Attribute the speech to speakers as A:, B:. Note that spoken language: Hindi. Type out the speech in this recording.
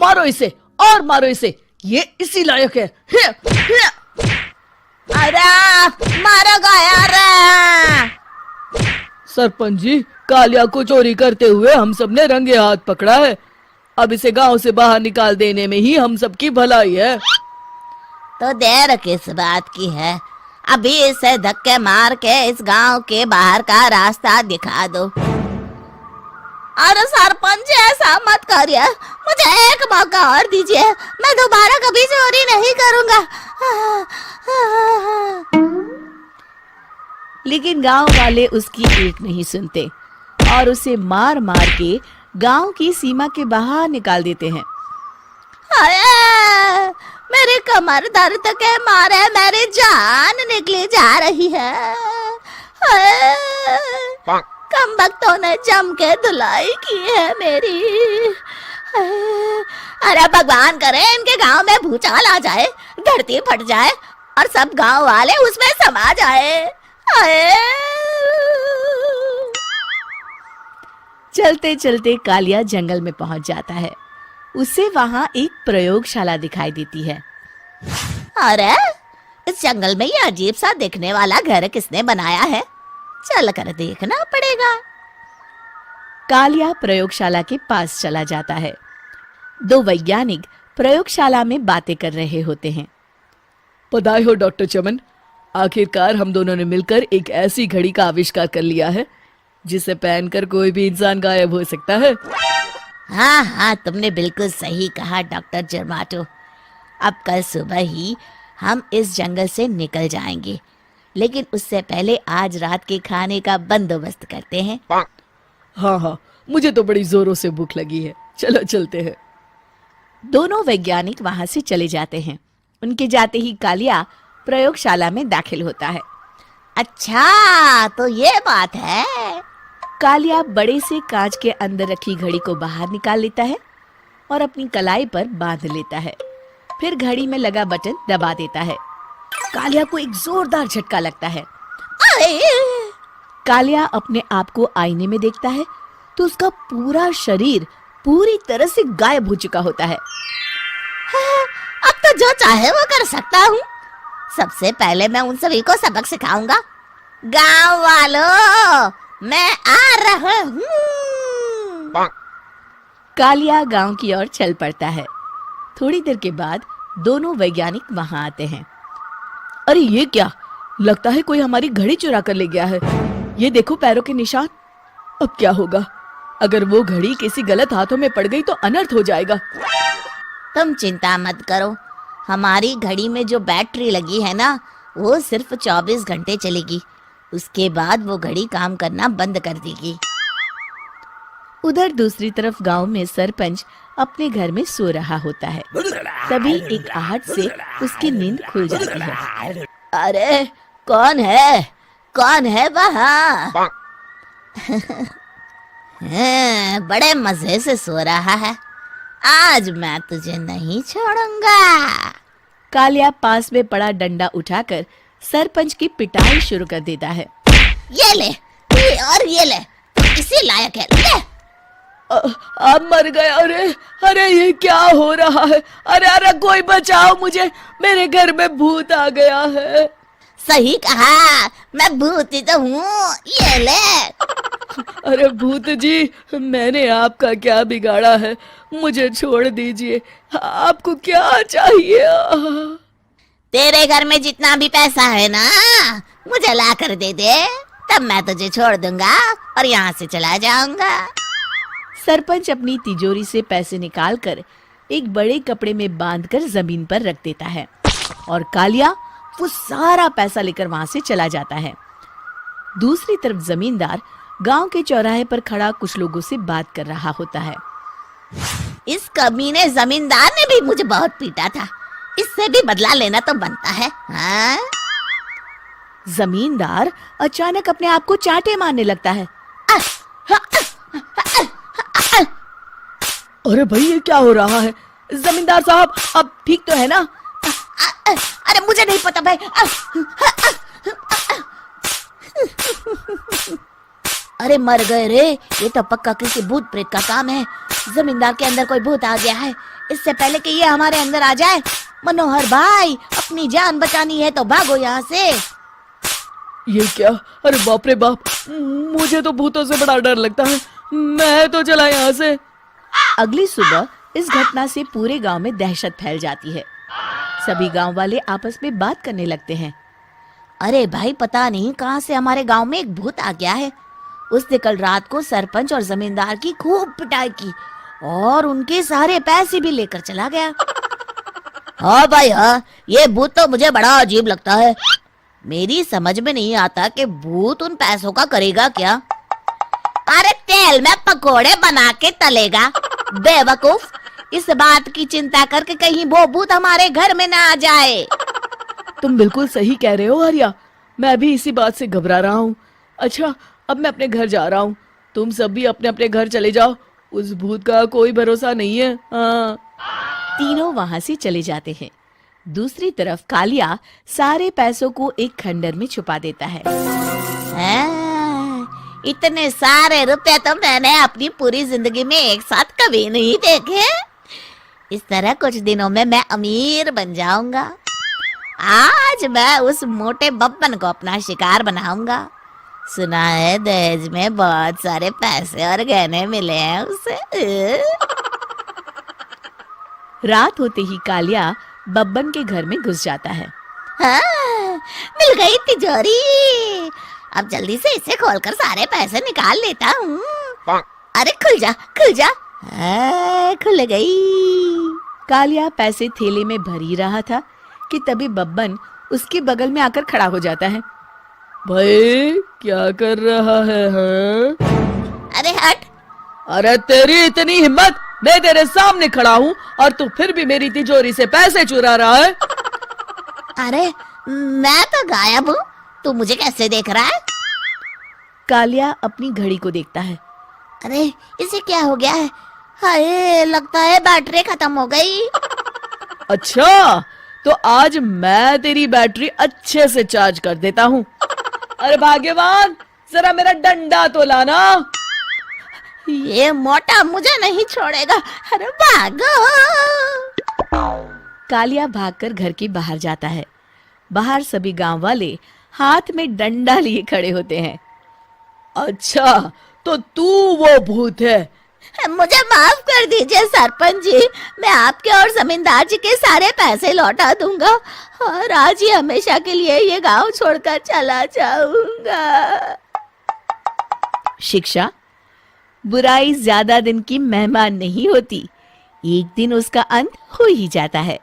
A: मारो इसे और मारो इसे, ये इसी लायक है।
B: अरे मारो गया रे।
A: सरपंच जी, कालिया को चोरी करते हुए हम सब ने रंगे हाथ पकड़ा है। अब इसे गांव से बाहर निकाल देने में ही हम सबकी भलाई है।
B: तो देर किस बात की है, अभी इसे धक्के मार के इस गांव के बाहर का रास्ता दिखा दो। अरे सरपंच ऐसा मत करिए, मुझे एक मौका और दीजिए, मैं दोबारा कभी चोरी नहीं करूंगा।
C: लेकिन गांव वाले उसकी एक नहीं सुनते और उसे मार मार के गांव की सीमा के बाहर निकाल देते हैं।
B: अरे मेरी कमर दर्द के मारे मेरी जान निकली जा रही है। कम वक्तों ने जम के धुलाई की है मेरी। अरे भगवान करे इनके गांव में भूचाल आ जाए, धरती फट जाए और सब गांव वाले उसमें समा जाए।
C: चलते चलते कालिया जंगल में पहुंच जाता है। उसे वहां एक प्रयोगशाला दिखाई देती है।
B: अरे इस जंगल में ये अजीब सा दिखने वाला घर किसने बनाया है, चल कर देखना पड़ेगा।
C: कालिया प्रयोगशाला के पास चला जाता है। दो वैज्ञानिक प्रयोगशाला में बातें कर रहे होते हैं।
A: बधाई हो डॉक्टर चमन, आखिरकार हम दोनों ने मिलकर एक ऐसी घड़ी का आविष्कार कर लिया है जिसे पहनकर कोई भी इंसान गायब हो सकता है।
B: हाँ हाँ, तुमने बिल्कुल सही कहा डॉक्टर जर्माटो। अब कल सुबह ही हम इस जंगल से निकल जाएंगे, लेकिन उससे पहले आज रात के खाने का बंदोबस्त करते हैं।
A: हाँ हाँ, मुझे तो बड़ी जोरों से भूख लगी है, चलो चलते हैं।
C: दोनों वैज्ञानिक वहां से चले जाते हैं। उनके जाते ही कालिया प्रयोगशाला में दाखिल होता है।
B: अच्छा तो ये बात है।
C: कालिया बड़े से कांच के अंदर रखी घड़ी को बाहर निकाल लेता है और अपनी कलाई पर बांध लेता है। फिर घड़ी में लगा बटन दबा देता है। कालिया को एक जोरदार झटका लगता है। कालिया अपने आप को आईने में देखता है तो उसका पूरा शरीर पूरी तरह से गायब हो चुका होता है।
B: अब तो जो चाहे वो कर सकता हूँ। सबसे पहले मैं उन सभी को सबक सिखाऊंगा। गांव वालों, मैं आ रहा हूँ।
C: कालिया गांव की ओर चल पड़ता है। थोड़ी देर के बाद दोनों वैज्ञानिक वहां आते हैं।
A: अरे ये क्या, लगता है कोई हमारी घड़ी चुरा कर ले गया है। ये देखो पैरों के निशान। अब क्या होगा, अगर वो घड़ी किसी गलत हाथों में पड़ गई तो अनर्थ हो जाएगा।
B: तुम चिंता मत करो, हमारी घड़ी में जो बैटरी लगी है ना, वो सिर्फ 24 घंटे चलेगी। उसके बाद वो घड़ी काम करना बंद कर देगी।
C: उधर दूसरी तरफ गांव में सरपंच अपने घर में सो रहा होता है। तभी एक आहट से उसकी नींद खुल जाती है।
B: अरे कौन है वहाँ? बड़े मजे से सो रहा है, आज मैं तुझे नहीं छोड़ूंगा।
C: कालिया पास में पड़ा डंडा उठाकर सरपंच की पिटाई शुरू कर देता है।
B: ये ले, ये ले, इसी लायक है, ले।
A: अब मर गया। अरे ये क्या हो रहा है? अरे कोई बचाओ मुझे, मेरे घर में भूत आ गया है।
B: सही कहा, मैं भूत ही तो हूँ, ये ले।
A: अरे भूत जी, मैंने आपका क्या बिगाड़ा है, मुझे छोड़ दीजिए। आपको क्या चाहिए?
B: तेरे घर में जितना भी पैसा है ना, मुझे ला कर दे दे, तब मैं तुझे छोड़ दूंगा और यहाँ से चला जाऊंगा।
C: सरपंच अपनी तिजोरी से पैसे निकालकर एक बड़े कपड़े में बांधकर जमीन पर रख देता है और कालिया वो सारा पैसा लेकर वहां से चला जाता है। दूसरी तरफ जमींदार गांव के चौराहे पर खड़ा कुछ लोगों से बात कर रहा होता है।
B: इस कमीने जमींदार ने भी मुझे बहुत पीटा था, इससे भी बदला लेना तो बनता है। हाँ?
C: जमींदार अचानक अपने आप को चांटे मारने लगता है।
A: अरे भाई ये क्या हो रहा है? जमींदार साहब अब ठीक तो है ना?
B: अरे मुझे नहीं पता भाई। अरे मर गए रे, ये तो पक्का किसी भूत प्रेत का काम है। जमींदार के अंदर कोई भूत आ गया है। इससे पहले कि ये हमारे अंदर आ जाए, मनोहर भाई अपनी जान बचानी है तो भागो यहाँ से।
A: ये क्या? अरे बाप रे बाप, मुझे तो भूतों से बड़ा डर लगता है। मैं तो चला यहाँ से।
C: अगली सुबह इस घटना से पूरे गांव में दहशत फैल जाती है। सभी गांव वाले आपस में बात करने लगते हैं।
B: अरे भाई, पता नहीं कहाँ से हमारे गांव में एक भूत आ गया है। उसने कल रात को सरपंच और जमींदार की खूब पिटाई की और उनके सारे पैसे भी लेकर चला गया। हाँ भाई हाँ, ये भूत तो मुझे बड़ा अजीब लगता है। मेरी समझ में नहीं आता कि भूत उन पैसों का करेगा क्या। अरे तेल में पकोड़े बना के तलेगा, बेवकूफ। इस बात की चिंता करके कहीं वो भूत हमारे घर में ना आ जाए।
A: तुम बिल्कुल सही कह रहे हो आर्या, मैं भी इसी बात से घबरा रहा हूँ। अच्छा, अब मैं अपने घर जा रहा हूँ। तुम सब भी अपने अपने घर चले जाओ, उस भूत का कोई भरोसा नहीं है। हाँ।
C: तीनों वहां से चले जाते हैं। दूसरी तरफ कालिया सारे पैसों को एक खंडर में छुपा देता है।
B: इतने सारे रुपए तो मैंने अपनी पूरी जिंदगी में एक साथ कभी नहीं देखे। इस तरह कुछ दिनों में मैं अमीर बन जाऊंगा। आज मैं उस मोटे बब्बन को अपना शिकार बनाऊंगा। सुना है दहेज में बहुत सारे पैसे और गहने मिले हैं उसे।
C: रात होते ही कालिया बब्बन के घर में घुस जाता है।
B: हाँ, मिल गई तिजोरी। अब जल्दी से इसे खोलकर सारे पैसे निकाल लेता हूँ। अरे खुल जा, खुल जा। खुल गई।
C: कालिया पैसे थैले में भर ही रहा था कि तभी बब्बन उसके बगल में आकर खड़ा हो जाता है।
A: भाई क्या कर रहा है? हाँ?
B: अरे हट।
A: अरे तेरी इतनी हिम्मत, मैं तेरे सामने खड़ा हूँ और तू फिर भी मेरी तिजोरी से पैसे चुरा रहा है।
B: अरे मैं तो गायब हूँ, तू मुझे कैसे देख रहा है?
C: कालिया अपनी घड़ी को देखता है।
B: अरे इसे क्या हो गया है? हाय, लगता है बैटरी खत्म हो गई।
A: अच्छा, तो आज मैं तेरी बैटरी अच्छे से चार्ज कर देता हूँ। अरे भाग्यवान, जरा मेरा डंडा तो लाना।
B: ये मोटा मुझे नहीं छोड़ेगा। अरे भागो।
C: कालिया भागकर घर के बाहर जाता है। बाहर सभी गांव वाले हाथ में डंडा लिए खड़े होते हैं।
A: अच्छा, तो तू वो भूत है?
B: मुझे माफ कर दीजिए सरपंच जी, मैं आपके और जमींदार जी के सारे पैसे लौटा दूंगा और आज ही हमेशा के लिए ये गांव छोड़कर चला जाऊंगा।
C: शिक्षा, बुराई ज्यादा दिन की मेहमान नहीं होती, एक दिन उसका अंत हो ही जाता है।